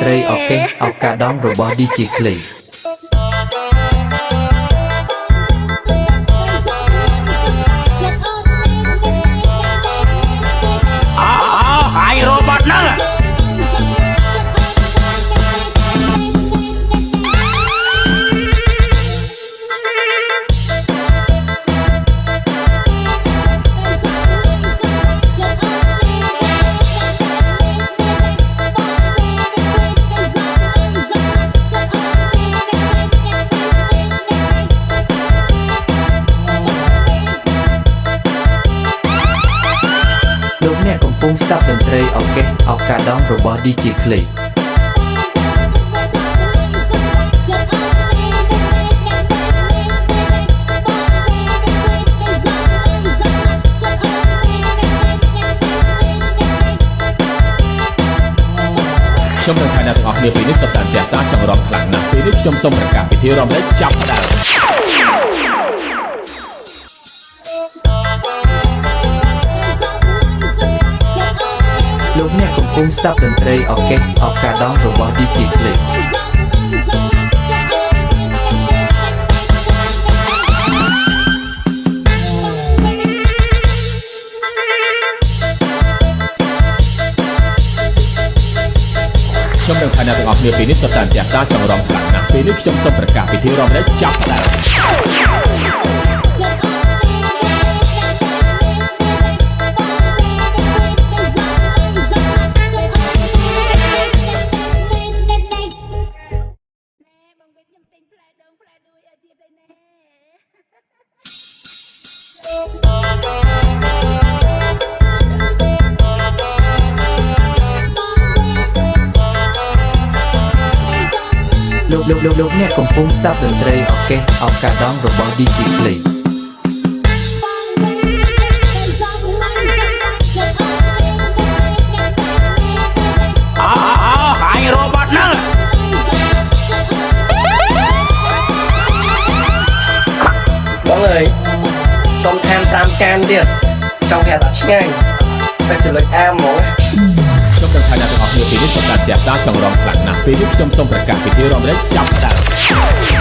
ត្រីអកេសឱកាសដងរបស់ DJ Clay ហើយរបាត់ហ្នឹងលោកអ្នកកំពុងស្ដាប់តន្ត្រីអកេសឱកាសដងរបស់ DJ Clay ខ្ញុំនឹងថាអ្នកទាំងអស់គ្នាពេលនេះសុទ្ធតែផ្ទះសារចង់រំខ្លាំងណាស់ពេលនេះខ្ញុំសូមប្រកាសពិធីរំលែកចាប់ផ្ដើមលោកអ្នកកំពុងស្ដាប់តន្ត្រីអកេសឱកាសដងរបស់ DJ Clay ខ្ញុំនឹងថាអ្នកទាំងអស់គ្នាពេលនេះសុទ្ធតែផ្ទះសារចង់រំខ្លាំងណាស់ពេលនេះខ្ញុំសូមប្រកាសពិធីរំលែកចាប់ផ្ដើមលោកអ្នកកំពុងស្ដាប់តន្ត្រីអកេសឱកាសដងរបស់ DJ Clay ហើយរបាត់ហ្នឹងបងអើយសុំថែម5ចានទៀតចង់ប្រាប់ថាឆ្ងាញ់តែចំណុចអាហ្មងខ្ញុំនឹងថាអ្នកទាំងអស់គ្នាពេលនេះសុទ្ធតែផ្ទះសារចង់រំខ្លាំងណាស់ពេលនេះខ្ញុំសូមប្រកាសពិធីរំលែកចាប់ផ្ដើម